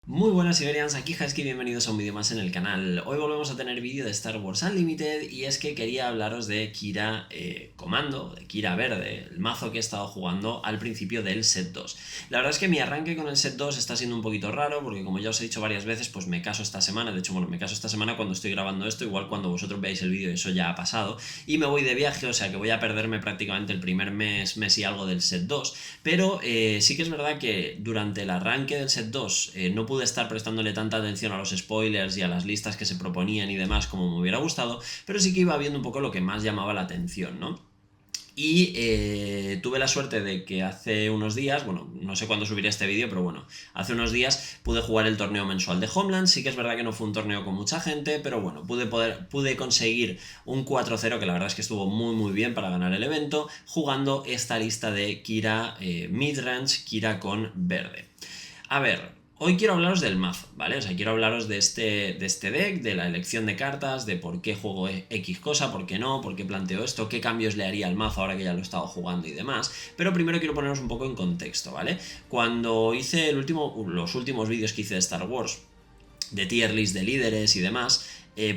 Muy buenas Siberians, aquí Husky, bienvenidos a un vídeo más en el canal. Hoy volvemos a tener vídeo de Star Wars Unlimited y es que quería hablaros de Kira Comando, de Kira Verde, el mazo que he estado jugando al principio del set 2. La verdad es que mi arranque con el set 2 está siendo un poquito raro porque, como ya os he dicho varias veces, pues me caso esta semana. De hecho, bueno, me caso esta semana cuando estoy grabando esto, igual cuando vosotros veáis el vídeo eso ya ha pasado, y me voy de viaje, o sea que voy a perderme prácticamente el primer mes y algo del set 2, pero sí que es verdad que durante el arranque del set 2 no pude estar prestándole tanta atención a los spoilers y a las listas que se proponían y demás como me hubiera gustado, pero sí que iba viendo un poco lo que más llamaba la atención, ¿no? Y tuve la suerte de que hace unos días, bueno, no sé cuándo subiré este vídeo, pero bueno, hace unos días pude jugar el torneo mensual de Homeland. Sí que es verdad que no fue un torneo con mucha gente, pero bueno, pude conseguir un 4-0, que la verdad es que estuvo muy bien para ganar el evento, jugando esta lista de Kira Midrange, Kira con verde. A ver, hoy quiero hablaros del mazo, ¿vale? O sea, quiero hablaros de este deck, de la elección de cartas, de por qué juego X cosa, por qué no, por qué planteo esto, qué cambios le haría al mazo ahora que ya lo he estado jugando y demás. Pero primero quiero poneros un poco en contexto, ¿vale? Cuando hice los últimos vídeos que hice de Star Wars, de tier list de líderes y demás,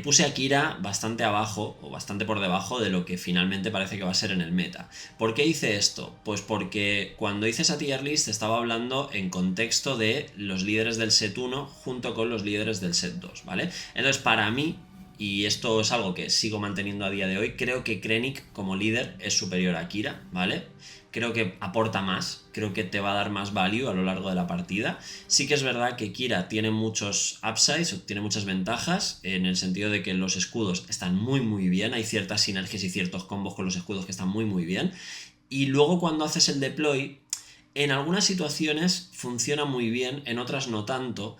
puse a Kira bastante abajo o bastante por debajo de lo que finalmente parece que va a ser en el meta. ¿Por qué hice esto? Pues porque cuando hice esa tier list estaba hablando en contexto de los líderes del set 1 junto con los líderes del set 2, ¿vale? Entonces, para mí, y esto es algo que sigo manteniendo a día de hoy, creo que Krennic como líder es superior a Kira, ¿vale? Creo que aporta más, creo que te va a dar más value a lo largo de la partida. Sí que es verdad que Kira tiene muchos upsides, tiene muchas ventajas, en el sentido de que los escudos están muy bien, hay ciertas sinergias y ciertos combos con los escudos que están muy bien. Y luego cuando haces el deploy, en algunas situaciones funciona muy bien, en otras no tanto.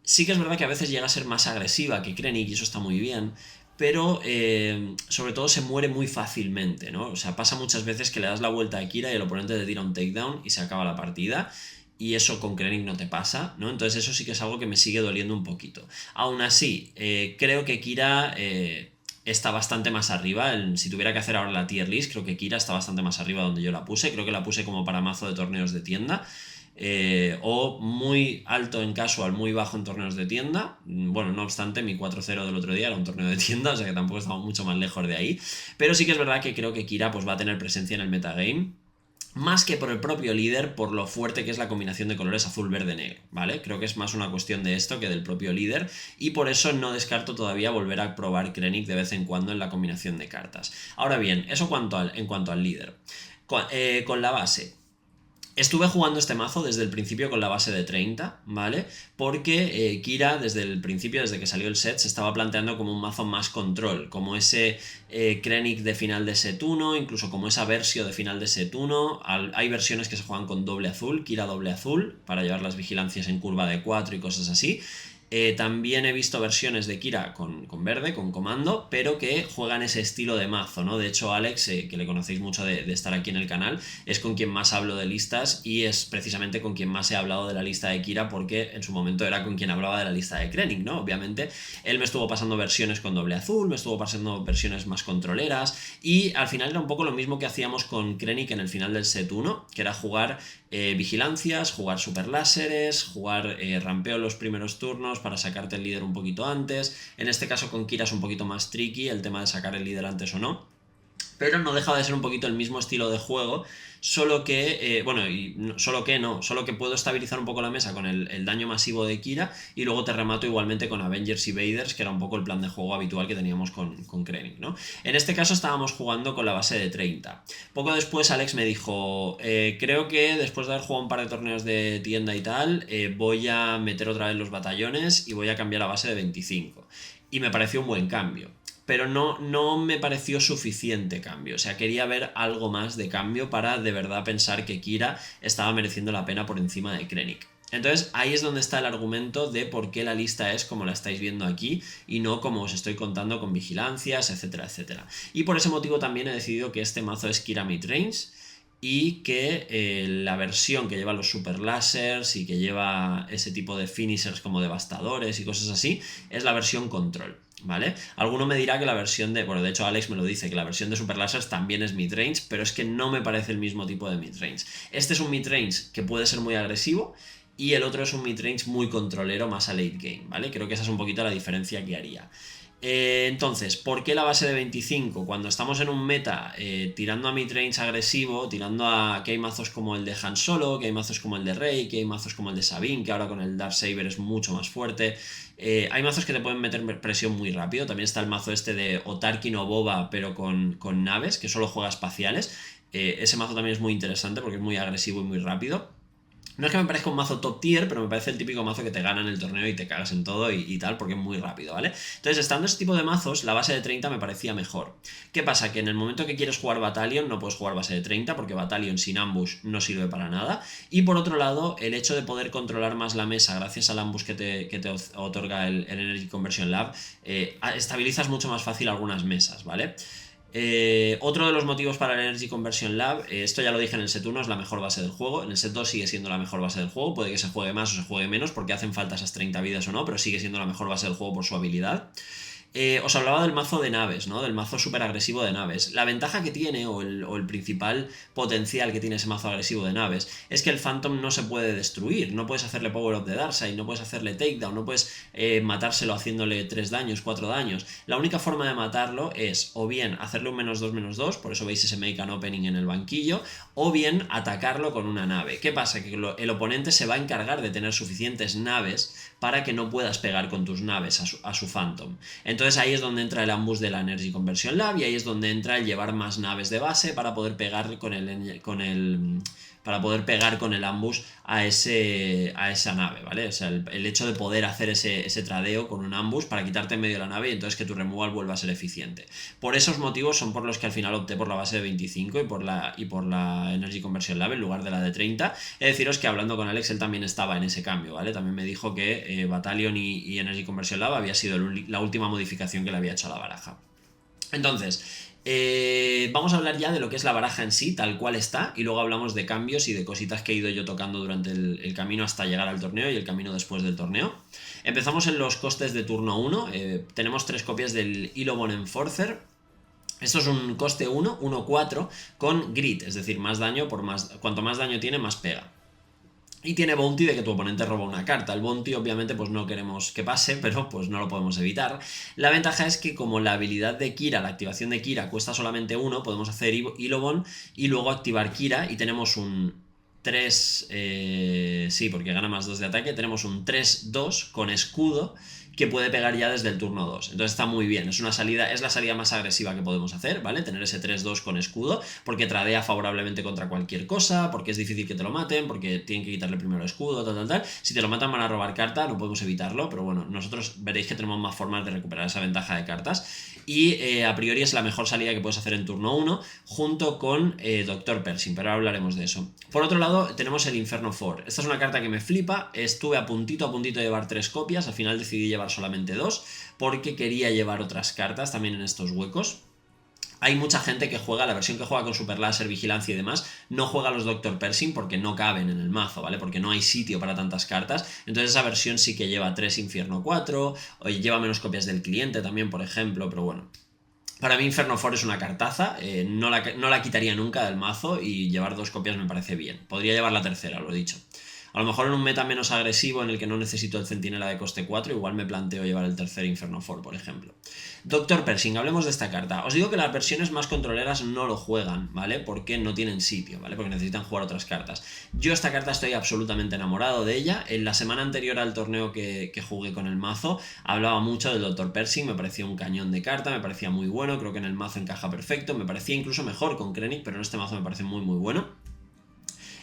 Sí que es verdad que a veces llega a ser más agresiva que Krennic y eso está muy bien, pero sobre todo se muere muy fácilmente, ¿no? O sea, pasa muchas veces que le das la vuelta a Kira y el oponente te tira un takedown y se acaba la partida, y eso con Krennic no te pasa, ¿no? Entonces eso sí que es algo que me sigue doliendo un poquito. Aún así, creo que Kira está bastante más arriba. Si tuviera que hacer ahora la tier list, creo que Kira está bastante más arriba donde yo la puse. Creo que la puse como para mazo de torneos de tienda. O muy alto en casual, muy bajo en torneos de tienda. Bueno, no obstante, mi 4-0 del otro día era un torneo de tienda, o sea que tampoco estamos mucho más lejos de ahí. Pero sí que es verdad que creo que Kira pues, va a tener presencia en el metagame. Más que por el propio líder, por lo fuerte que es la combinación de colores azul, verde, negro, ¿vale? Creo que es más una cuestión de esto que del propio líder, y por eso no descarto todavía volver a probar Krennic de vez en cuando en la combinación de cartas. Ahora bien, eso en cuanto al líder. Con la base. Estuve jugando este mazo desde el principio con la base de 30, ¿vale? Porque Kira desde el principio, desde que salió el set, se estaba planteando como un mazo más control, como ese Krennic de final de set 1, incluso como esa versión de final de set 1. Hay versiones que se juegan con doble azul, Kira doble azul, para llevar las vigilancias en curva de 4 y cosas así. También he visto versiones de Kira con verde, con comando, pero que juegan ese estilo de mazo, ¿no? De hecho, Alex, que le conocéis mucho de estar aquí en el canal, es con quien más hablo de listas, y es precisamente con quien más he hablado de la lista de Kira, porque en su momento era con quien hablaba de la lista de Krennic, ¿no? Obviamente, él me estuvo pasando versiones con doble azul, me estuvo pasando versiones más controleras, y al final era un poco lo mismo que hacíamos con Krennic en el final del set 1, que era jugar vigilancias, jugar super láseres, jugar rampeo en los primeros turnos para sacarte el líder un poquito antes. En este caso con Kira es un poquito más tricky el tema de sacar el líder antes o no, pero no deja de ser un poquito el mismo estilo de juego, solo que, solo que puedo estabilizar un poco la mesa con el daño masivo de Kira, y luego te remato igualmente con Avengers y Vaders, que era un poco el plan de juego habitual que teníamos con Krennic, ¿no? En este caso estábamos jugando con la base de 30. Poco después Alex me dijo, creo que después de haber jugado un par de torneos de tienda y tal, voy a meter otra vez los batallones y voy a cambiar a base de 25. Y me pareció un buen cambio, pero no me pareció suficiente cambio. O sea, quería ver algo más de cambio para de verdad pensar que Kira estaba mereciendo la pena por encima de Krennic. Entonces ahí es donde está el argumento de por qué la lista es como la estáis viendo aquí y no como os estoy contando con vigilancias, etcétera, etcétera. Y por ese motivo también he decidido que este mazo es Kira Midrange, y que la versión que lleva los super lásers y que lleva ese tipo de finishers como devastadores y cosas así es la versión control. ¿vale? Alguno me dirá que la versión de... Bueno, de hecho Alex me lo dice, que la versión de Super Lasers también es midrange, pero es que no me parece el mismo tipo de midrange. Este es un midrange que puede ser muy agresivo y el otro es un midrange muy controlero, más a late game, ¿vale? Creo que esa es un poquito la diferencia que haría. Entonces, ¿por qué la base de 25? Cuando estamos en un meta tirando a midrange agresivo, tirando a que hay mazos como el de Han Solo, que hay mazos como el de Rey, que hay mazos como el de Sabine, que ahora con el Darksaber es mucho más fuerte. Hay mazos que te pueden meter presión muy rápido. También está el mazo este de o Tarkin o Boba, pero con naves, que solo juega espaciales. Ese mazo también es muy interesante porque es muy agresivo y muy rápido. No es que me parezca un mazo top tier, pero me parece el típico mazo que te gana en el torneo y te cagas en todo y tal, porque es muy rápido, ¿vale? Entonces, estando ese tipo de mazos, la base de 30 me parecía mejor. ¿Qué pasa? Que en el momento que quieres jugar Battalion, no puedes jugar base de 30, porque Battalion sin ambush no sirve para nada. Y por otro lado, el hecho de poder controlar más la mesa gracias al ambush que te otorga el Energy Conversion Lab, estabilizas mucho más fácil algunas mesas, ¿vale? Otro de los motivos para el Energy Conversion Lab, esto ya lo dije en el set 1, es la mejor base del juego. En el set 2 sigue siendo la mejor base del juego. Puede que se juegue más o se juegue menos porque hacen falta esas 30 vidas o no, pero sigue siendo la mejor base del juego por su habilidad. Os hablaba del mazo de naves, ¿no? Del mazo súper agresivo de naves. La ventaja que tiene, o el principal potencial que tiene ese mazo agresivo de naves, es que el Phantom no se puede destruir. No puedes hacerle Power of the Darkseid, no puedes hacerle Takedown, no puedes matárselo haciéndole 3 daños, 4 daños. La única forma de matarlo es o bien hacerle un -2/-2, por eso veis ese Make an Opening en el banquillo, o bien atacarlo con una nave. ¿Qué pasa? Que el oponente se va a encargar de tener suficientes naves para que no puedas pegar con tus naves a su Phantom. Entonces ahí es donde entra el ambush de la Energy Conversion Lab y ahí es donde entra el llevar más naves de base para poder pegar para poder pegar con el ambush a esa nave, ¿vale? O sea, el hecho de poder hacer ese tradeo con un ambush para quitarte en medio de la nave y entonces que tu removal vuelva a ser eficiente. Por esos motivos son por los que al final opté por la base de 25 y por la Energy Conversion Lab en lugar de la de 30. He de deciros que hablando con Alex, él también estaba en ese cambio, ¿vale? También me dijo que Battalion y Energy Conversion Lab había sido la última modificación que le había hecho a la baraja. Entonces, vamos a hablar ya de lo que es la baraja en sí, tal cual está, y luego hablamos de cambios y de cositas que he ido yo tocando durante el camino hasta llegar al torneo y el camino después del torneo. Empezamos en los costes de turno 1, tenemos 3 copias del Ilobon Enforcer. Esto es un coste 1, 1-4, con grit, es decir, más daño cuanto más daño tiene, más pega. Y tiene bounty de que tu oponente roba una carta. El bounty obviamente pues no queremos que pase, pero pues no lo podemos evitar. La ventaja es que como la habilidad de Kira, la activación de Kira cuesta solamente 1, podemos hacer Ilobon y luego activar Kira y tenemos un 3... sí, porque gana más 2 de ataque. Tenemos un 3-2 con escudo que puede pegar ya desde el turno 2. Entonces está muy bien, es la salida más agresiva que podemos hacer, ¿vale? Tener ese 3-2 con escudo, porque tradea favorablemente contra cualquier cosa, porque es difícil que te lo maten, porque tienen que quitarle primero el escudo, tal. Si te lo matan van a robar carta, no podemos evitarlo, pero bueno, nosotros veréis que tenemos más formas de recuperar esa ventaja de cartas. Y a priori es la mejor salida que puedes hacer en turno 1, junto con Dr. Pershing, pero ahora hablaremos de eso. Por otro lado, tenemos el Inferno 4. Esta es una carta que me flipa, estuve a puntito de llevar 3 copias, al final decidí llevar solamente 2, porque quería llevar otras cartas también en estos huecos. Hay mucha gente que juega, la versión que juega con Super Láser, Vigilancia y demás, no juega los Dr. Pershing porque no caben en el mazo, ¿vale? Porque no hay sitio para tantas cartas. Entonces esa versión sí que lleva 3 Infierno 4, o lleva menos copias del cliente también, por ejemplo, pero bueno. Para mí Inferno 4 es una cartaza, no la quitaría nunca del mazo y llevar 2 copias me parece bien. Podría llevar la tercera, lo he dicho. A lo mejor en un meta menos agresivo en el que no necesito el centinela de coste 4, igual me planteo llevar el tercer Inferno 4, por ejemplo. Dr. Pershing, hablemos de esta carta. Os digo que las versiones más controleras no lo juegan, ¿vale? Porque no tienen sitio, ¿vale? Porque necesitan jugar otras cartas. Yo esta carta estoy absolutamente enamorado de ella. En la semana anterior al torneo que jugué con el mazo, hablaba mucho del Dr. Pershing, me parecía un cañón de carta, me parecía muy bueno, creo que en el mazo encaja perfecto, me parecía incluso mejor con Krennic, pero en este mazo me parece muy muy bueno.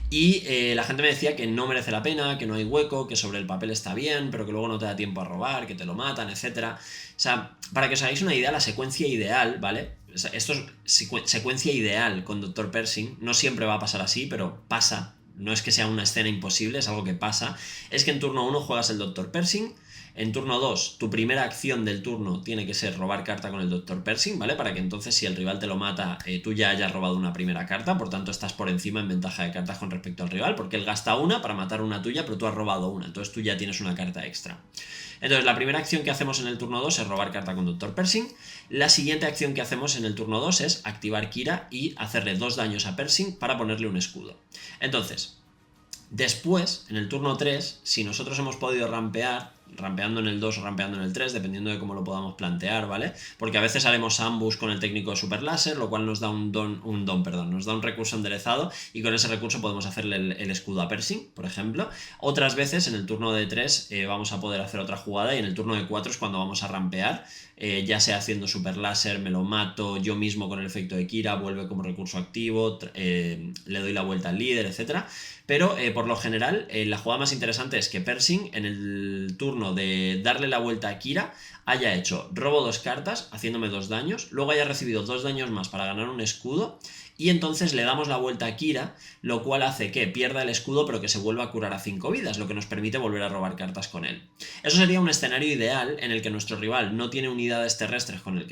Y la gente me decía que no merece la pena, que no hay hueco, que sobre el papel está bien, pero que luego no te da tiempo a robar, que te lo matan, etc. O sea, para que os hagáis una idea, la secuencia ideal, ¿vale? O sea, esto es secuencia ideal con Dr. Pershing, no siempre va a pasar así, pero pasa. No es que sea una escena imposible, es algo que pasa. Es que en turno 1 juegas el Dr. Pershing. En turno 2, tu primera acción del turno tiene que ser robar carta con el Dr. Pershing, ¿vale? Para que entonces si el rival te lo mata, tú ya hayas robado una primera carta, por tanto estás por encima en ventaja de cartas con respecto al rival, porque él gasta una para matar una tuya, pero tú has robado una, entonces tú ya tienes una carta extra. Entonces, la primera acción que hacemos en el turno 2 es robar carta con Dr. Pershing. La siguiente acción que hacemos en el turno 2 es activar Kira y hacerle 2 daños a Pershing para ponerle un escudo. Entonces, después, en el turno 3, si nosotros hemos podido rampeando en el 2 o rampeando en el 3, dependiendo de cómo lo podamos plantear, ¿vale? Porque a veces haremos ambush con el técnico de Super Láser, lo cual nos da nos da un recurso enderezado y con ese recurso podemos hacerle el escudo a Pershing, por ejemplo. Otras veces, en el turno de 3 vamos a poder hacer otra jugada y en el turno de 4 es cuando vamos a rampear, ya sea haciendo Super Láser, me lo mato, yo mismo con el efecto de Kira, vuelve como recurso activo, le doy la vuelta al líder, etc. Pero por lo general, la jugada más interesante es que Pershing en el turno de darle la vuelta a Kira haya hecho robo 2 cartas, haciéndome 2 daños, luego haya recibido 2 daños más para ganar un escudo y entonces le damos la vuelta a Kira, lo cual hace que pierda el escudo pero que se vuelva a curar a 5 vidas, lo que nos permite volver a robar cartas con él. Eso sería un escenario ideal en el que nuestro rival no tiene unidades terrestres con las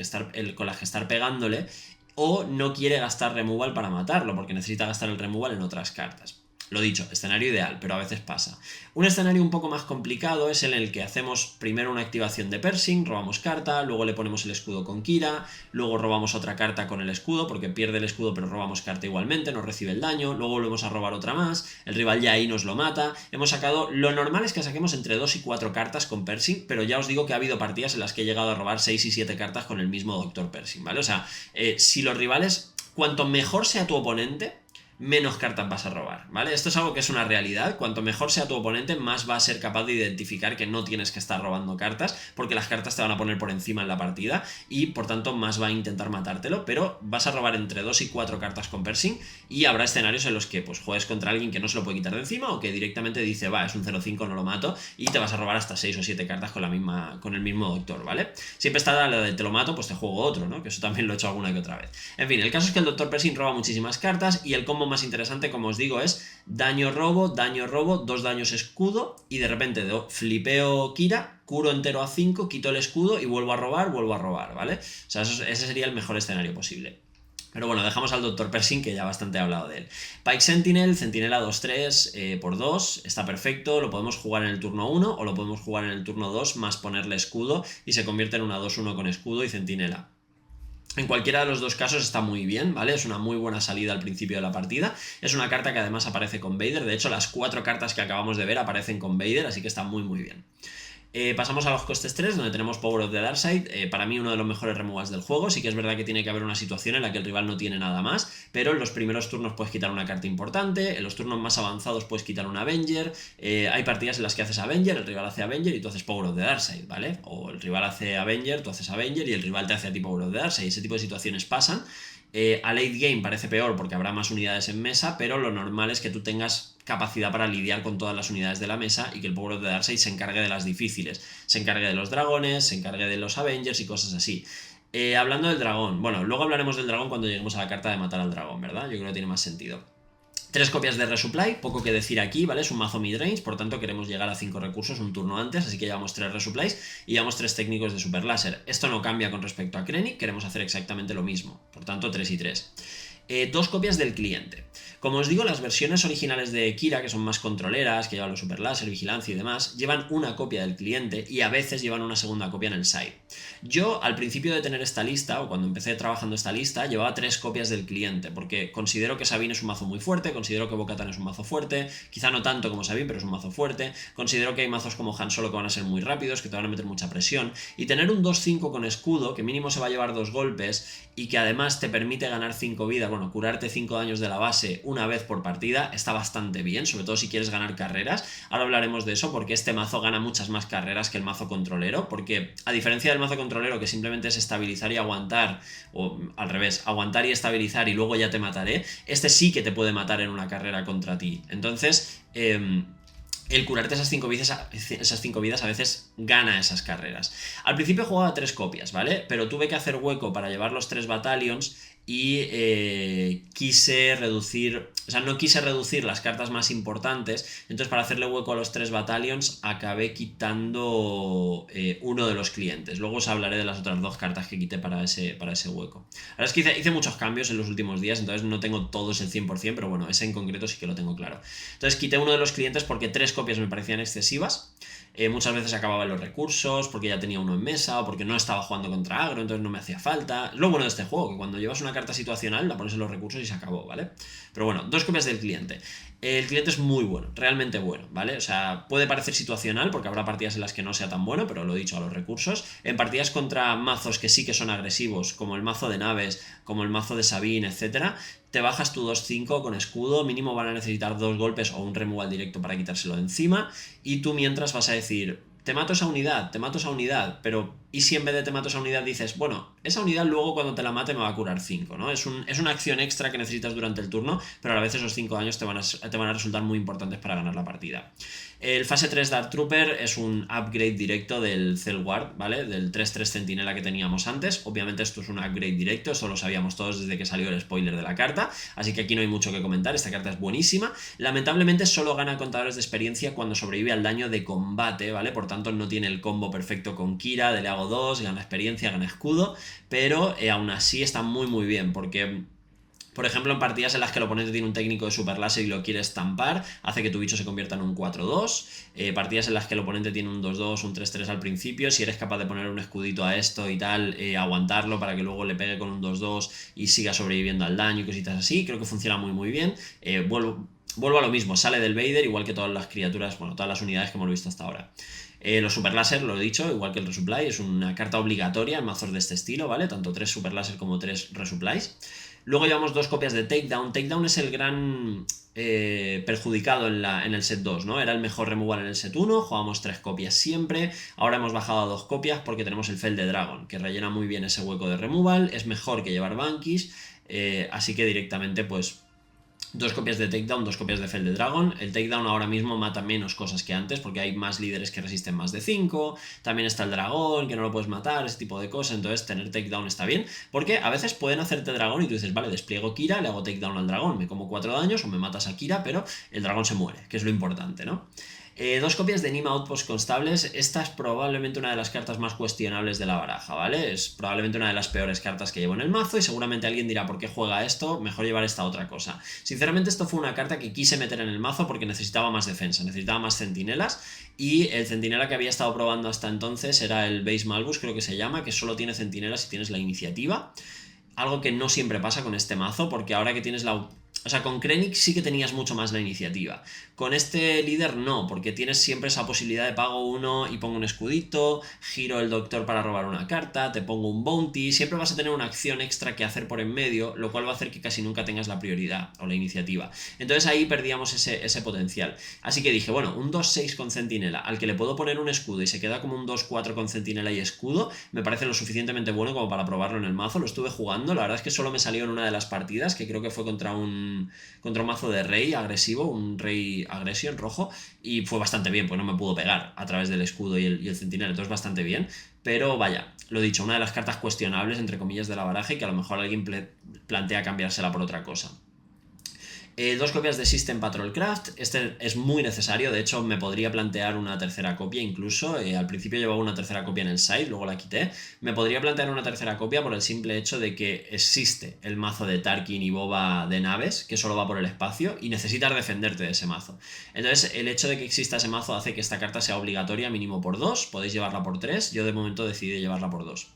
que estar pegándole o no quiere gastar removal para matarlo porque necesita gastar el removal en otras cartas. Lo dicho, escenario ideal, pero a veces pasa. Un escenario un poco más complicado es el en el que hacemos primero una activación de Pershing, robamos carta, luego le ponemos el escudo con Kira, luego robamos otra carta con el escudo, porque pierde el escudo pero robamos carta igualmente, no recibe el daño, luego volvemos a robar otra más, el rival ya ahí nos lo mata. Hemos sacado, lo normal es que saquemos entre 2 y 4 cartas con Pershing, pero ya os digo que ha habido partidas en las que he llegado a robar 6 y 7 cartas con el mismo Dr. Pershing, ¿vale? O sea, si los rivales, cuanto mejor sea tu oponente, menos cartas vas a robar, ¿vale? Esto es algo que es una realidad. Cuanto mejor sea tu oponente, más va a ser capaz de identificar que no tienes que estar robando cartas, porque las cartas te van a poner por encima en la partida y por tanto más va a intentar matártelo, pero vas a robar entre 2 y 4 cartas con Pershing y habrá escenarios en los que pues juegues contra alguien que no se lo puede quitar de encima o que directamente dice, va, es un 0-5, no lo mato, y te vas a robar hasta 6 o 7 cartas con el mismo doctor, ¿vale? Siempre está la de te lo mato, pues te juego otro, ¿no? Que eso también lo he hecho alguna que otra vez. En fin, el caso es que el Dr. Pershing roba muchísimas cartas y el combo más interesante, como os digo, es daño robo, 2 daños escudo y de repente flipeo Kira, curo entero a 5, quito el escudo y vuelvo a robar, ¿vale? O sea, ese sería el mejor escenario posible. Pero bueno, dejamos al Dr. Pershing, que ya bastante he hablado de él. Pike Sentinel, Centinela 2-3 por 2, está perfecto, lo podemos jugar en el turno 1 o lo podemos jugar en el turno 2 más ponerle escudo y se convierte en una 2-1 con escudo y Centinela. En cualquiera de los dos casos está muy bien, ¿vale? Es una muy buena salida al principio de la partida. Es una carta que además aparece con Vader. De hecho, las 4 cartas que acabamos de ver aparecen con Vader, así que está muy muy bien. Pasamos a los costes 3, donde tenemos Power of the Darkseid. Para mí uno de los mejores removals del juego. Sí que es verdad que tiene que haber una situación en la que el rival no tiene nada más, pero en los primeros turnos puedes quitar una carta importante, en los turnos más avanzados puedes quitar un Avenger. Hay partidas en las que haces Avenger, el rival hace Avenger y tú haces Power of the Darkseid, ¿vale? O el rival hace Avenger, tú haces Avenger y el rival te hace a ti Power of the Darkseid. Ese tipo de situaciones pasan. A late game parece peor porque habrá más unidades en mesa, pero lo normal es que tú tengas capacidad para lidiar con todas las unidades de la mesa y que el Power of the Darkseid se encargue de las difíciles, se encargue de los dragones, se encargue de los Avengers y cosas así. Hablando del dragón, bueno, luego hablaremos del dragón cuando lleguemos a la carta de matar al dragón, ¿verdad? Yo creo que tiene más sentido. 3 copias de Resupply, poco que decir aquí, ¿vale? Es un mazo midrange, por tanto queremos llegar a 5 recursos un turno antes, así que llevamos 3 Resupplies y llevamos 3 técnicos de Super Láser. Esto no cambia con respecto a Krennic, queremos hacer exactamente lo mismo, por tanto 3 y 3. 2 copias del cliente. Como os digo, las versiones originales de Kira, que son más controleras, que llevan los Super Láser, vigilancia y demás, llevan una copia del cliente y a veces llevan una segunda copia en el side. Yo, al principio de tener esta lista, o cuando empecé trabajando esta lista, llevaba 3 copias del cliente, porque considero que Sabine es un mazo muy fuerte, considero que Bo-Katan es un mazo fuerte, quizá no tanto como Sabine, pero es un mazo fuerte, considero que hay mazos como Han Solo que van a ser muy rápidos, que te van a meter mucha presión, y tener un 2-5 con escudo, que mínimo se va a llevar 2 golpes, y que además te permite ganar 5 vidas, bueno, curarte 5 daños de la base una vez por partida, está bastante bien, sobre todo si quieres ganar carreras. Ahora hablaremos de eso porque este mazo gana muchas más carreras que el mazo controlero, porque a diferencia del mazo controlero que simplemente es estabilizar y aguantar, o al revés, aguantar y estabilizar y luego ya te mataré, este sí que te puede matar en una carrera contra ti. Entonces, el curarte esas 5 vidas a veces gana esas carreras. Al principio jugaba 3 copias, ¿vale? Pero tuve que hacer hueco para llevar los 3 battalions y quise reducir, o sea, no quise reducir las cartas más importantes, entonces para hacerle hueco a los 3 battalions acabé quitando uno de los clientes. Luego os hablaré de las otras 2 cartas que quité para ese hueco. La verdad es que hice muchos cambios en los últimos días, entonces no tengo todos el 100%, pero bueno, ese en concreto sí que lo tengo claro. Entonces quité uno de los clientes porque 3 copias me parecían excesivas. Muchas veces acababan los recursos porque ya tenía uno en mesa o porque no estaba jugando contra agro, entonces no me hacía falta. Es lo bueno de este juego, que cuando llevas una carta situacional la pones en los recursos y se acabó, ¿vale? Pero bueno, 2 copias del cliente. El cliente es muy bueno, realmente bueno, ¿vale? O sea, puede parecer situacional porque habrá partidas en las que no sea tan bueno, pero lo he dicho, a los recursos. En partidas contra mazos que sí que son agresivos, como el mazo de naves, como el mazo de Sabine, etcétera, te bajas tu 2-5 con escudo, mínimo van a necesitar 2 golpes o un removal directo para quitárselo de encima, y tú mientras vas a decir, te mato esa unidad, pero ¿y si en vez de te mato esa unidad dices, bueno, esa unidad luego cuando te la mate me va a curar 5, ¿no? Es una acción extra que necesitas durante el turno, pero a la vez esos 5 daños te van a resultar muy importantes para ganar la partida. El fase 3 Dark Trooper es un upgrade directo del Cell Guard, ¿vale? Del 3-3 Centinela que teníamos antes. Obviamente esto es un upgrade directo, eso lo sabíamos todos desde que salió el spoiler de la carta, así que aquí no hay mucho que comentar, esta carta es buenísima. Lamentablemente solo gana contadores de experiencia cuando sobrevive al daño de combate, ¿vale? Por tanto no tiene el combo perfecto con Kira, de le hago 2, gana experiencia, gana escudo, pero aún así está muy muy bien, porque por ejemplo, en partidas en las que el oponente tiene un técnico de super láser y lo quiere estampar, hace que tu bicho se convierta en un 4-2. Partidas en las que el oponente tiene un 2-2, un 3-3 al principio, si eres capaz de poner un escudito a esto y tal, aguantarlo para que luego le pegue con un 2-2 y siga sobreviviendo al daño y cositas así, creo que funciona muy muy bien. Vuelvo a lo mismo, sale del Vader igual que todas las criaturas, bueno, todas las unidades que hemos visto hasta ahora. Los super láser, lo he dicho, igual que el resupply, es una carta obligatoria en mazos de este estilo, ¿vale? Tanto 3 super láser como 3 resupplies. Luego llevamos 2 copias de Takedown. Takedown es el gran perjudicado en el set 2, ¿no? Era el mejor removal en el set 1, jugábamos 3 copias siempre, ahora hemos bajado a 2 copias porque tenemos el Fel de Dragon, que rellena muy bien ese hueco de removal, es mejor que llevar Vanquish, así que directamente pues 2 copias de Takedown, 2 copias de Fel de Dragon. El Takedown ahora mismo mata menos cosas que antes porque hay más líderes que resisten más de 5. También está el dragón, que no lo puedes matar, ese tipo de cosas. Entonces tener Takedown está bien. Porque a veces pueden hacerte dragón y tú dices, vale, despliego Kira, le hago Takedown al dragón, me como 4 daños o me matas a Kira, pero el dragón se muere, que es lo importante, ¿no? 2 copias de Nima Outpost constables. Esta es probablemente una de las cartas más cuestionables de la baraja, ¿vale? Es probablemente una de las peores cartas que llevo en el mazo y seguramente alguien dirá, ¿por qué juega esto? Mejor llevar esta otra cosa. Sinceramente esto fue una carta que quise meter en el mazo porque necesitaba más defensa, necesitaba más centinelas, y el centinela que había estado probando hasta entonces era el Base Malbus, creo que se llama, que solo tiene centinelas si tienes la iniciativa. Algo que no siempre pasa con este mazo, porque ahora que tienes la... O sea, con Krennic sí que tenías mucho más la iniciativa. Con este líder no, porque tienes siempre esa posibilidad de pago 1 y pongo un escudito, giro el doctor para robar una carta, te pongo un bounty, siempre vas a tener una acción extra que hacer por en medio, lo cual va a hacer que casi nunca tengas la prioridad o la iniciativa. Entonces ahí perdíamos ese potencial. Así que dije, bueno, un 2-6 con centinela, al que le puedo poner un escudo y se queda como un 2-4 con centinela y escudo, me parece lo suficientemente bueno como para probarlo en el mazo. Lo estuve jugando, la verdad es que solo me salió en una de las partidas, que creo que fue contra un mazo de rey agresivo, un rey agresión rojo, y fue bastante bien, pues no me pudo pegar a través del escudo y el centinela, entonces bastante bien, pero vaya, lo dicho, una de las cartas cuestionables entre comillas de la baraja y que a lo mejor alguien plantea cambiársela por otra cosa. 2 copias de System Patrol Craft, este es muy necesario, de hecho me podría plantear una tercera copia incluso, al principio llevaba una tercera copia en el site, luego la quité, me podría plantear una tercera copia por el simple hecho de que existe el mazo de Tarkin y Boba de naves, que solo va por el espacio, y necesitas defenderte de ese mazo. Entonces el hecho de que exista ese mazo hace que esta carta sea obligatoria mínimo por 2, podéis llevarla por 3, yo de momento decidí llevarla por 2.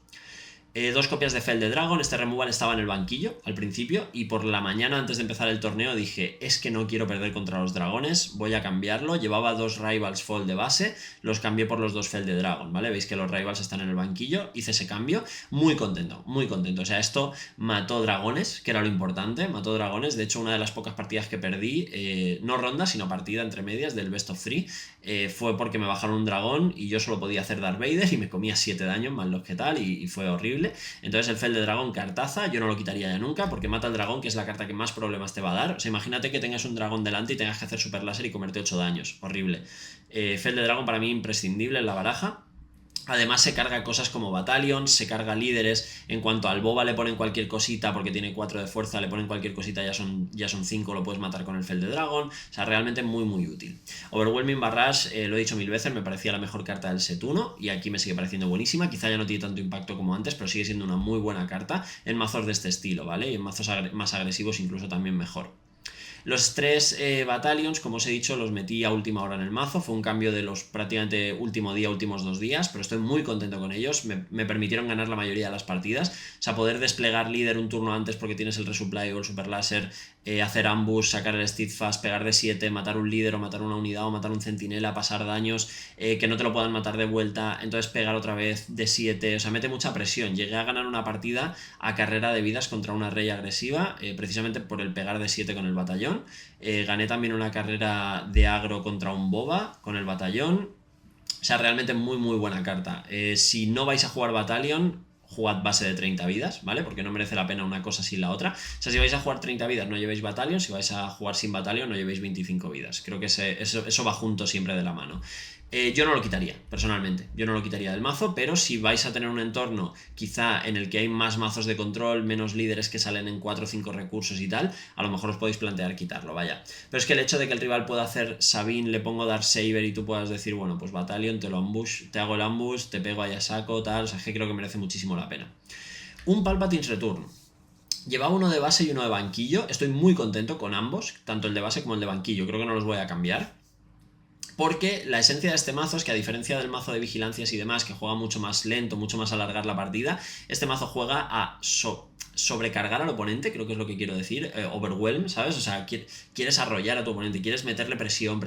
2 copias de Fel de Dragon, este removal estaba en el banquillo al principio y por la mañana antes de empezar el torneo dije, es que no quiero perder contra los dragones, voy a cambiarlo, llevaba 2 Rivals Fall de base, los cambié por los 2 Fel de Dragon, ¿vale? Veis que los Rivals están en el banquillo, hice ese cambio, muy contento, o sea, esto mató dragones, que era lo importante, mató dragones, de hecho una de las pocas partidas que perdí, no ronda, sino partida entre medias del Best of 3, fue porque me bajaron un dragón y yo solo podía hacer Darth Vader y me comía 7 daños más los que tal y fue horrible. Entonces el Fel de Dragón cartaza, yo no lo quitaría ya nunca porque mata al dragón, que es la carta que más problemas te va a dar. O sea, imagínate que tengas un dragón delante y tengas que hacer super láser y comerte 8 daños, horrible. Fel de Dragón para mí imprescindible en la baraja. Además se carga cosas como Battalions, se carga líderes, en cuanto al boba le ponen cualquier cosita porque tiene 4 de fuerza, le ponen cualquier cosita, ya son 5, lo puedes matar con el Fel de Dragon, o sea, realmente muy muy útil. Overwhelming Barrage, lo he dicho 1000 veces, me parecía la mejor carta del set 1 y aquí me sigue pareciendo buenísima, quizá ya no tiene tanto impacto como antes, pero sigue siendo una muy buena carta en mazos de este estilo, ¿vale? Y en mazos más agresivos incluso también mejor. Los 3 Battalions, como os he dicho, los metí a última hora en el mazo. Fue un cambio de los prácticamente último día, últimos 2 días, pero estoy muy contento con ellos. Me permitieron ganar la mayoría de las partidas. O sea, poder desplegar líder un turno antes porque tienes el resupply o el super láser, hacer ambush, sacar el steadfast, pegar de 7, matar un líder o matar una unidad o matar un centinela, pasar daños, que no te lo puedan matar de vuelta, entonces pegar otra vez de 7, o sea, mete mucha presión. Llegué a ganar una partida a carrera de vidas contra una rey agresiva, precisamente por el pegar de 7 con el batallón. Gané también una carrera de agro contra un boba con el batallón. O sea, realmente muy muy buena carta. Si no vais a jugar Battalion, jugad base de 30 vidas, ¿vale? Porque no merece la pena una cosa sin la otra. O sea, si vais a jugar 30 vidas no llevéis Battalion, si vais a jugar sin Battalion no llevéis 25 vidas. Creo que eso va junto siempre de la mano. Yo no lo quitaría, personalmente. Yo no lo quitaría del mazo, pero si vais a tener un entorno quizá en el que hay más mazos de control, menos líderes que salen en 4 o 5 recursos y tal, a lo mejor os podéis plantear quitarlo, vaya. Pero es que el hecho de que el rival pueda hacer Sabine, le pongo Darksaber y tú puedas decir, bueno, pues Battalion, te hago el ambush, te pego ahí a saco, tal, o sea, es que creo que merece muchísimo la pena. Un Palpatine's Return. Llevaba uno de base y uno de banquillo, estoy muy contento con ambos, tanto el de base como el de banquillo, creo que no los voy a cambiar. Porque la esencia de este mazo es que, a diferencia del mazo de vigilancias y demás, que juega mucho más lento, mucho más a alargar la partida, este mazo juega a sobrecargar al oponente, creo que es lo que quiero decir, overwhelm, ¿sabes? O sea, quieres arrollar a tu oponente, quieres meterle presión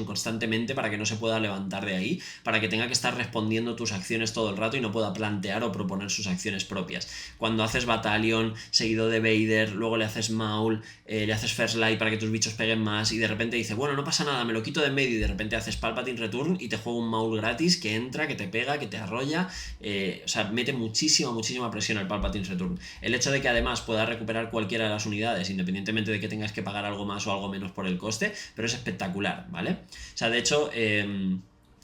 constantemente para que no se pueda levantar de ahí, para que tenga que estar respondiendo tus acciones todo el rato y no pueda plantear o proponer sus acciones propias. Cuando haces Battalion, seguido de Vader, luego le haces Maul, le haces First Light para que tus bichos peguen más y de repente dice, bueno, no pasa nada, me lo quito de en medio, y de repente haces Palpatine Return y te juega un Maul gratis que entra, que te pega, que te arrolla, o sea, mete muchísima presión el Palpatine Return. El hecho de que además puedas recuperar cualquiera de las unidades, independientemente de que tengas que pagar algo más o algo menos por el coste, pero es espectacular, ¿vale? O sea, de hecho,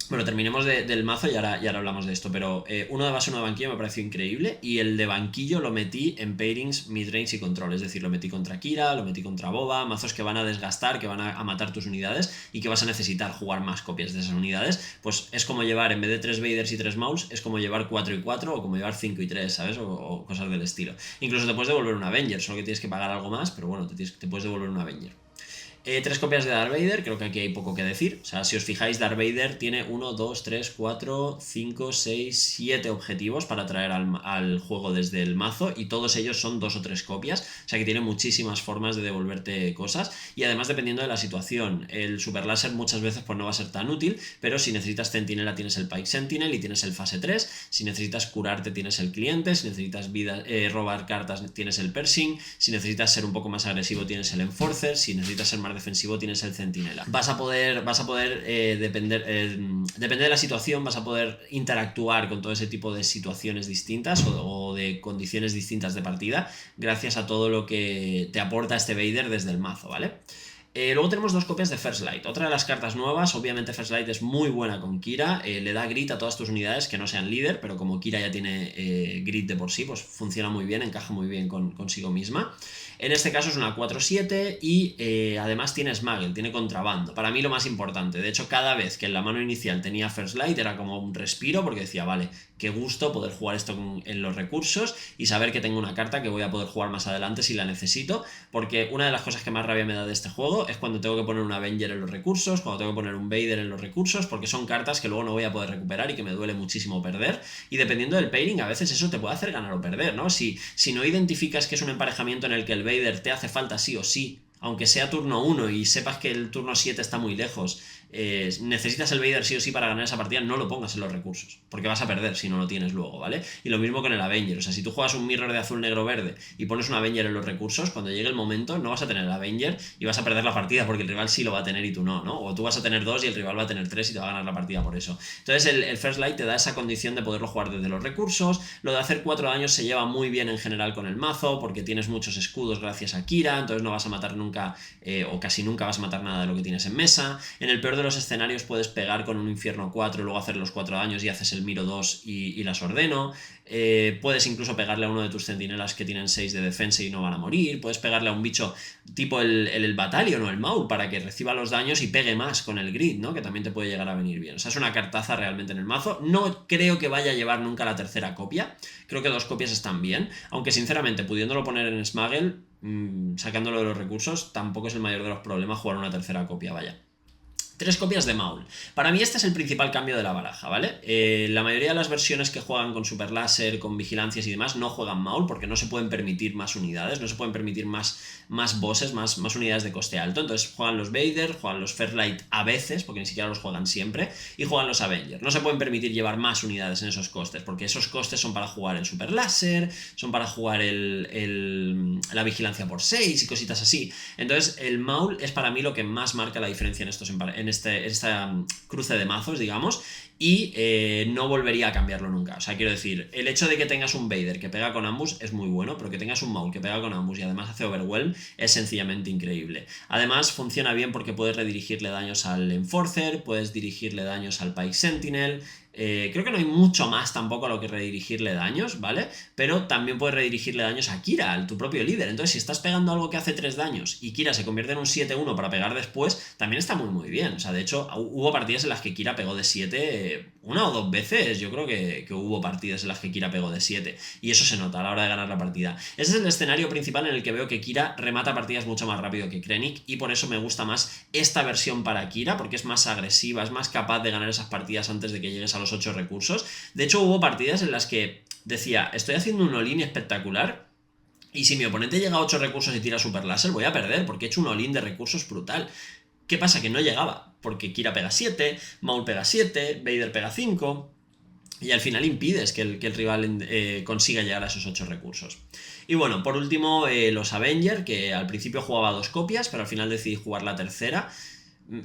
bueno, terminemos del mazo y ahora hablamos de esto, pero uno de base, uno de banquillo me pareció increíble, y el de banquillo lo metí en pairings, midrange y control, es decir, lo metí contra Kira, lo metí contra Boba, mazos que van a desgastar, que van a matar tus unidades y que vas a necesitar jugar más copias de esas unidades. Pues es como llevar, en vez de 3 Vaders y 3 Mauls, es como llevar 4 y 4 o como llevar 5 y 3, ¿sabes? O cosas del estilo. Incluso te puedes devolver un Avenger, solo que tienes que pagar algo más, pero bueno, te puedes devolver un Avenger. 3 copias de Darth Vader, creo que aquí hay poco que decir. O sea, si os fijáis, Darth Vader tiene 1, 2, 3, 4, 5, 6, 7 objetivos para traer al juego desde el mazo, y todos ellos son 2 o 3 copias. O sea que tiene muchísimas formas de devolverte cosas, y además dependiendo de la situación. El Super Láser muchas veces pues no va a ser tan útil, pero si necesitas Centinela tienes el Pike Sentinel y tienes el fase 3. Si necesitas curarte tienes el cliente. Si necesitas robar cartas tienes el Pershing. Si necesitas ser un poco más agresivo tienes el Enforcer. Si necesitas ser más defensivo tienes el centinela. Vas a poder depender de la situación, vas a poder interactuar con todo ese tipo de situaciones distintas o de condiciones distintas de partida gracias a todo lo que te aporta este Vader desde el mazo, ¿vale? Luego tenemos 2 copias de First Light, otra de las cartas nuevas. Obviamente First Light es muy buena con Kira, le da grit a todas tus unidades que no sean líder, pero como Kira ya tiene grit de por sí, pues funciona muy bien, encaja muy bien consigo misma. En este caso es una 4-7 y además tiene Smuggle, tiene contrabando. Para mí lo más importante, de hecho cada vez que en la mano inicial tenía First Light era como un respiro, porque decía, vale, qué gusto poder jugar esto en los recursos y saber que tengo una carta que voy a poder jugar más adelante si la necesito, porque una de las cosas que más rabia me da de este juego es cuando tengo que poner un Avenger en los recursos, cuando tengo que poner un Vader en los recursos, porque son cartas que luego no voy a poder recuperar y que me duele muchísimo perder, y dependiendo del pairing a veces eso te puede hacer ganar o perder, ¿no? Si no identificas que es un emparejamiento en el que el Vader te hace falta sí o sí, aunque sea turno 1 y sepas que el turno 7 está muy lejos, necesitas el Vader sí o sí para ganar esa partida, no lo pongas en los recursos, porque vas a perder si no lo tienes luego, ¿vale? Y lo mismo con el Avenger, o sea, si tú juegas un Mirror de azul, negro, verde y pones un Avenger en los recursos, cuando llegue el momento no vas a tener el Avenger y vas a perder la partida porque el rival sí lo va a tener y tú no, ¿no? O tú vas a tener 2 y el rival va a tener 3 y te va a ganar la partida por eso. Entonces el First Light te da esa condición de poderlo jugar desde los recursos. Lo de hacer 4 daños se lleva muy bien en general con el mazo, porque tienes muchos escudos gracias a Kira, entonces no vas a matar nunca o casi nunca vas a matar nada de lo que tienes en mesa. En el peor de de los escenarios puedes pegar con un Infierno 4 y luego hacer los 4 daños y haces el Miro 2 y las ordeno. Puedes incluso pegarle a uno de tus centinelas que tienen 6 de defensa y no van a morir. Puedes pegarle a un bicho tipo el Battalion o el Maul para que reciba los daños y pegue más con el Grid, ¿no? Que también te puede llegar a venir bien. O sea, es una cartaza realmente en el mazo. No creo que vaya a llevar nunca la tercera copia. Creo que 2 copias están bien. Aunque sinceramente, pudiéndolo poner en Smuggle, sacándolo de los recursos, tampoco es el mayor de los problemas jugar una tercera copia, vaya. 3 copias de Maul. Para mí este es el principal cambio de la baraja, ¿vale? La mayoría de las versiones que juegan con Super Láser, con vigilancias y demás, no juegan Maul porque no se pueden permitir más unidades, no se pueden permitir más bosses, más unidades de coste alto. Entonces juegan los Vader, juegan los Fairlight a veces, porque ni siquiera los juegan siempre, y juegan los Avengers. No se pueden permitir llevar más unidades en esos costes, porque esos costes son para jugar el Super Láser, son para jugar la vigilancia por 6 y cositas así. Entonces el Maul es para mí lo que más marca la diferencia en esta cruce de mazos, digamos, y no volvería a cambiarlo nunca. O sea, quiero decir, el hecho de que tengas un Vader que pega con Ambush es muy bueno, pero que tengas un Maul que pega con Ambush y además hace Overwhelm es sencillamente increíble. Además, funciona bien porque puedes redirigirle daños al Enforcer, puedes dirigirle daños al Pike Sentinel. Creo que no hay mucho más tampoco a lo que redirigirle daños, ¿vale? Pero también puedes redirigirle daños a Kira, a tu propio líder. Entonces, si estás pegando algo que hace 3 daños y Kira se convierte en un 7-1 para pegar después, también está muy bien. O sea, de hecho, hubo partidas en las que Kira pegó de 7 una o 2 veces. Yo creo que hubo partidas en las que Kira pegó de 7. Y eso se nota a la hora de ganar la partida. Ese es el escenario principal en el que veo que Kira remata partidas mucho más rápido que Krennic. Y por eso me gusta más esta versión para Kira, porque es más agresiva, es más capaz de ganar esas partidas antes de que llegues a los 8 recursos. De hecho, hubo partidas en las que decía, estoy haciendo un all-in espectacular y si mi oponente llega a 8 recursos y tira Super Láser, voy a perder porque he hecho un all-in de recursos brutal. ¿Qué pasa? Que no llegaba, porque Kira pega 7, Maul pega 7, Vader pega 5... y al final impides que el rival consiga llegar a esos 8 recursos. Y bueno, por último, los Avengers, que al principio jugaba 2 copias, pero al final decidí jugar la tercera.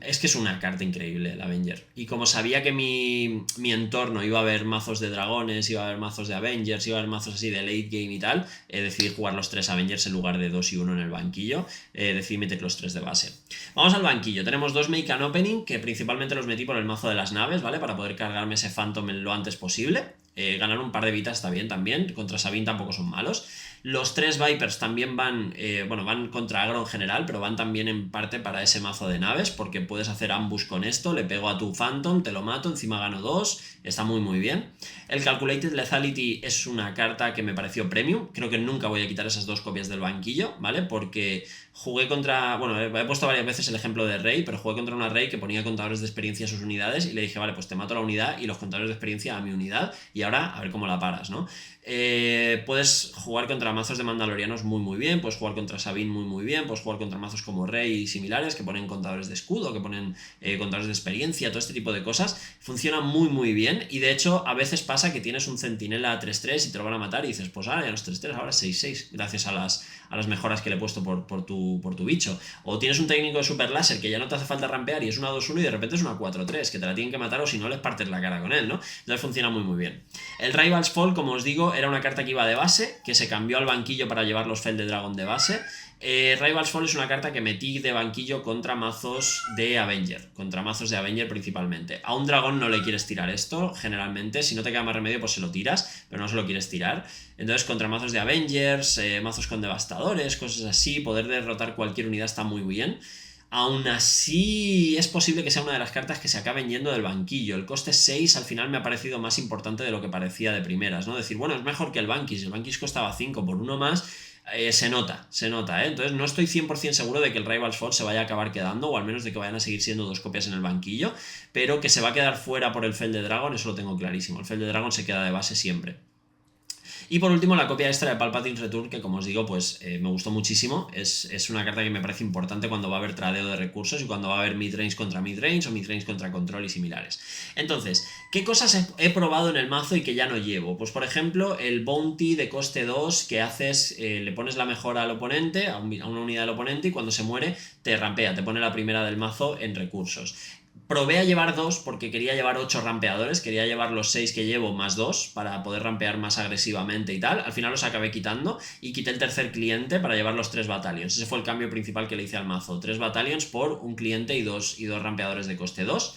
Es que es una carta increíble el Avenger. Y como sabía que mi entorno iba a haber mazos de dragones, iba a haber mazos de Avengers, iba a haber mazos así de late game y tal, decidí jugar los 3 Avengers en lugar de 2 y 1 en el banquillo. Decidí meter los 3 de base. Vamos al banquillo. Tenemos 2 Make an Opening, que principalmente los metí por el mazo de las naves, ¿vale? Para poder cargarme ese Phantom lo antes posible. Ganar un par de vitas está bien también. Contra Sabine tampoco son malos. Los 3 Vipers también van contra agro en general, pero van también en parte para ese mazo de naves, porque puedes hacer ambush con esto, le pego a tu Phantom, te lo mato, encima gano 2, está muy bien. El Calculated Lethality es una carta que me pareció premium, creo que nunca voy a quitar esas 2 copias del banquillo, ¿vale? Porque jugué contra, bueno, he puesto varias veces el ejemplo de Rey, pero jugué contra una Rey que ponía contadores de experiencia a sus unidades y le dije, vale, pues te mato la unidad y los contadores de experiencia a mi unidad y ahora a ver cómo la paras, ¿no? Puedes jugar contra mazos de mandalorianos muy bien, puedes jugar contra Sabine muy bien, puedes jugar contra mazos como Rey y similares que ponen contadores de escudo, que ponen contadores de experiencia, todo este tipo de cosas. Funciona muy bien y de hecho a veces pasa que tienes un centinela 3-3 y te lo van a matar y dices, pues ahora ya no es 3-3, ahora es 6-6 gracias a las mejoras que le he puesto por tu bicho. O tienes un técnico de Super Láser que ya no te hace falta rampear y es una 2-1 y de repente es una 4-3, que te la tienen que matar o si no les partes la cara con él, ¿no? Entonces funciona muy bien. El Rivals Fall, como os digo, era una carta que iba de base, que se cambió al banquillo para llevar los Fel de Dragon de base. Rivals Fall es una carta que metí de banquillo contra mazos de Avenger, principalmente. A un dragón no le quieres tirar esto, generalmente, si no te queda más remedio pues se lo tiras, pero no se lo quieres tirar. Entonces contra mazos de Avengers, mazos con devastadores, cosas así, poder derrotar cualquier unidad está muy bien. Aún así, es posible que sea una de las cartas que se acaben yendo del banquillo. El coste 6 al final me ha parecido más importante de lo que parecía de primeras, ¿no? Decir, bueno, es mejor que el Vanquish. El Vanquish costaba 5 por uno más. Se nota, ¿eh? Entonces no estoy 100% seguro de que el Rivals Fall se vaya a acabar quedando, o al menos de que vayan a seguir siendo 2 copias en el banquillo, pero que se va a quedar fuera por el Fel de Dragon, eso lo tengo clarísimo. El Fel de Dragon se queda de base siempre. Y por último, la copia extra de Palpatine's Return, que como os digo, pues me gustó muchísimo. Es una carta que me parece importante cuando va a haber tradeo de recursos y cuando va a haber midrange contra midrange o midrange contra control y similares. Entonces, ¿qué cosas he probado en el mazo y que ya no llevo? Pues por ejemplo, el Bounty de coste 2 que haces, le pones la mejora al oponente, a una unidad del oponente, y cuando se muere te rampea, te pone la primera del mazo en recursos. Probé a llevar 2 porque quería llevar 8 rampeadores, quería llevar los 6 que llevo más 2 para poder rampear más agresivamente y tal. Al final los acabé quitando y quité el tercer cliente para llevar los 3 battalions. Ese fue el cambio principal que le hice al mazo. 3 battalions por un cliente y dos rampeadores de coste 2.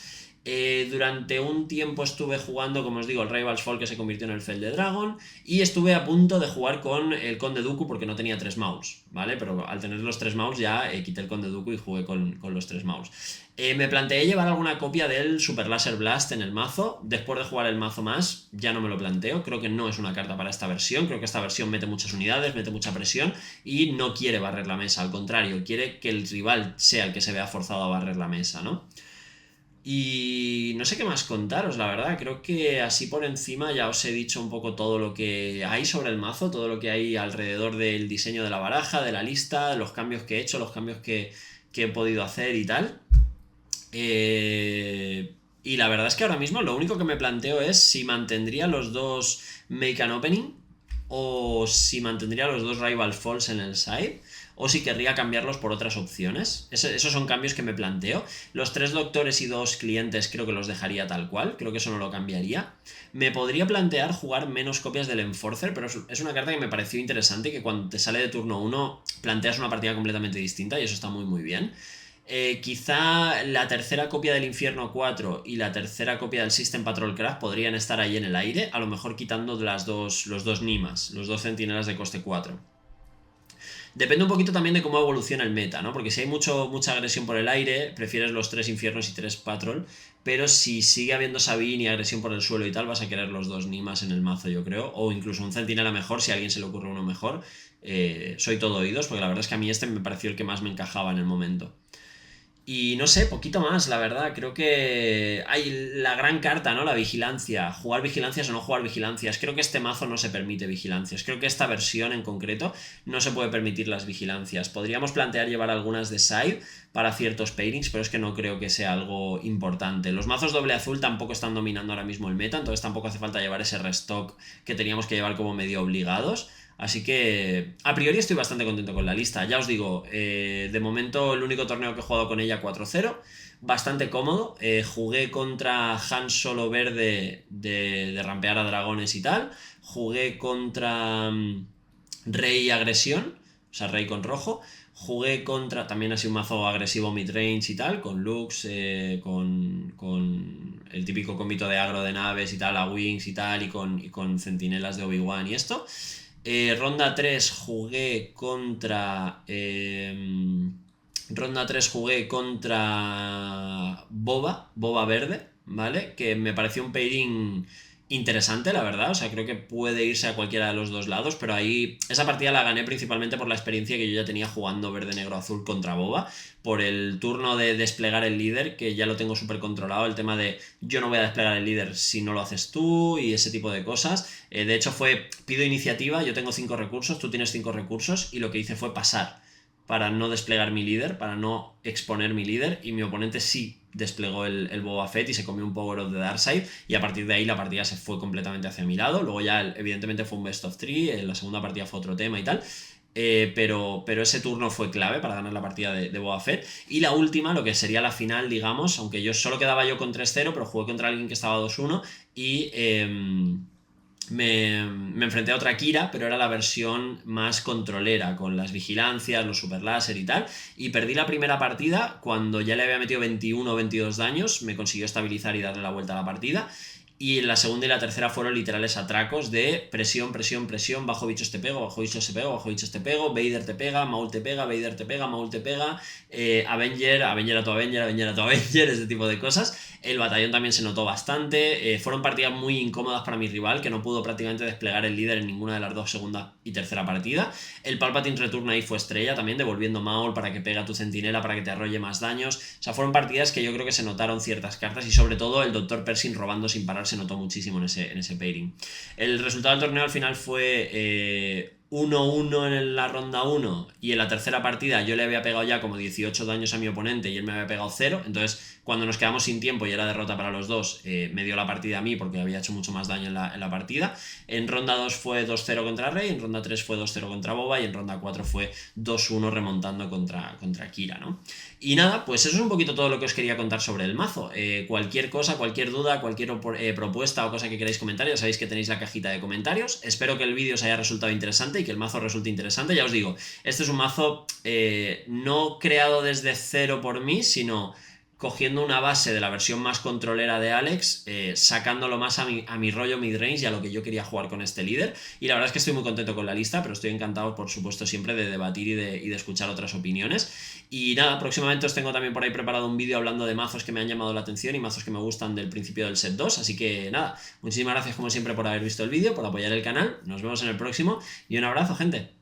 Durante un tiempo estuve jugando, como os digo, el Rivals Fall, que se convirtió en el Fel de Dragon, y estuve a punto de jugar con el Conde Dooku porque no tenía 3 Mauls, ¿vale? Pero al tener los 3 Mauls ya quité el Conde Dooku y jugué con los 3 Mauls. Me planteé llevar alguna copia del Super Laser Blast en el mazo. Después de jugar el mazo más, ya no me lo planteo. Creo que no es una carta para esta versión. Creo que esta versión mete muchas unidades, mete mucha presión y no quiere barrer la mesa. Al contrario, quiere que el rival sea el que se vea forzado a barrer la mesa, ¿no? Y no sé qué más contaros, la verdad. Creo que así por encima ya os he dicho un poco todo lo que hay sobre el mazo, todo lo que hay alrededor del diseño de la baraja, de la lista, los cambios que he hecho, los cambios que he podido hacer y tal. Y la verdad es que ahora mismo lo único que me planteo es si mantendría los dos Make an Opening o si mantendría los dos Rival Falls en el side o si querría cambiarlos por otras opciones. Esos son cambios que me planteo. Los 3 doctores y 2 clientes creo que los dejaría tal cual, creo que eso no lo cambiaría. Me podría plantear jugar menos copias del Enforcer, pero es una carta que me pareció interesante y que cuando te sale de turno 1 planteas una partida completamente distinta y eso está muy muy bien. Quizá la tercera copia del Infierno 4 y la tercera copia del System Patrol Craft podrían estar ahí en el aire, a lo mejor quitando los dos Nimas, los 2 centinelas de coste 4. Depende un poquito también de cómo evoluciona el meta, ¿no? Porque si hay mucha agresión por el aire, prefieres los 3 infiernos y 3 patrol, pero si sigue habiendo Sabine y agresión por el suelo y tal, vas a querer los 2 Nimas en el mazo, yo creo, o incluso un centinela mejor, si a alguien se le ocurre uno mejor. Soy todo oídos, porque la verdad es que a mí este me pareció el que más me encajaba en el momento. Y no sé, poquito más, la verdad. Creo que hay la gran carta, ¿no? La vigilancia. Jugar vigilancias o no jugar vigilancias. Creo que este mazo no se permite vigilancias. Creo que esta versión en concreto no se puede permitir las vigilancias. Podríamos plantear llevar algunas de side para ciertos pairings, pero es que no creo que sea algo importante. Los mazos doble azul tampoco están dominando ahora mismo el meta, entonces tampoco hace falta llevar ese restock que teníamos que llevar como medio obligados. Así que a priori estoy bastante contento con la lista. Ya os digo, de momento el único torneo que he jugado con ella 4-0, bastante cómodo. Jugué contra Han Solo Verde de rampear a dragones y tal. Jugué contra Rey Agresión, o sea, Rey con rojo. Jugué contra, también así un mazo agresivo midrange y tal, con Lux, con el típico combito de agro de naves y tal, a Wings y tal, y con centinelas de Obi-Wan y esto. Ronda 3 jugué contra... Ronda 3 jugué contra Boba Verde, ¿vale? Que me pareció un pairing interesante, la verdad. O sea, creo que puede irse a cualquiera de los dos lados, pero ahí esa partida la gané principalmente por la experiencia que yo ya tenía jugando verde, negro, azul contra Boba, por el turno de desplegar el líder, que ya lo tengo súper controlado, el tema de yo no voy a desplegar el líder si no lo haces tú y ese tipo de cosas. De hecho pido iniciativa, yo tengo 5 recursos, tú tienes 5 recursos y lo que hice fue pasar para no desplegar mi líder, para no exponer mi líder, y mi oponente sí desplegó el Boba Fett y se comió un Power of the Darkseid, y a partir de ahí la partida se fue completamente hacia mi lado. Luego ya evidentemente fue un best of 3, la segunda partida fue otro tema y tal, pero ese turno fue clave para ganar la partida de Boba Fett. Y la última, lo que sería la final, digamos, aunque yo solo quedaba yo con 3-0, pero jugué contra alguien que estaba 2-1 y... Me enfrenté a otra Kira, pero era la versión más controlera, con las vigilancias, los super láser y tal, y perdí la primera partida cuando ya le había metido 21 o 22 daños, me consiguió estabilizar y darle la vuelta a la partida, y la segunda y la tercera fueron literales atracos de presión, presión, presión, bajo bichos te pego, bajo bichos te pego, bajo bichos te pego, Vader te pega, Maul te pega, Vader te pega, Maul te pega, Avenger a tu Avenger, Avenger a tu Avenger, ese tipo de cosas. El batallón también se notó bastante, fueron partidas muy incómodas para mi rival, que no pudo prácticamente desplegar el líder en ninguna de las dos segunda y tercera partida. El Palpatine Return ahí fue estrella también, devolviendo Maul para que pegue a tu centinela, para que te arrolle más daños. O sea, fueron partidas que yo creo que se notaron ciertas cartas, y sobre todo el Dr. Pershing robando sin parar se notó muchísimo en ese pairing. El resultado del torneo al final fue 1-1 en la ronda 1 y en la tercera partida yo le había pegado ya como 18 daños a mi oponente y él me había pegado 0, entonces cuando nos quedamos sin tiempo y era derrota para los dos, me dio la partida a mí porque había hecho mucho más daño en la partida. En ronda 2 fue 2-0 contra Rey, en ronda 3 fue 2-0 contra Boba y en ronda 4 fue 2-1 remontando contra Kira, ¿no? Y nada, pues eso es un poquito todo lo que os quería contar sobre el mazo. Cualquier cosa, cualquier duda, cualquier propuesta o cosa que queráis comentar, ya sabéis que tenéis la cajita de comentarios. Espero que el vídeo os haya resultado interesante y que el mazo resulte interesante. Ya os digo, este es un mazo no creado desde cero por mí, sino cogiendo una base de la versión más controlera de Alex, sacándolo más a mi rollo midrange y a lo que yo quería jugar con este líder. Y la verdad es que estoy muy contento con la lista, pero estoy encantado, por supuesto, siempre de debatir y de escuchar otras opiniones. Y nada, próximamente os tengo también por ahí preparado un vídeo hablando de mazos que me han llamado la atención y mazos que me gustan del principio del set 2. Así que nada, muchísimas gracias como siempre por haber visto el vídeo, por apoyar el canal. Nos vemos en el próximo y un abrazo, gente.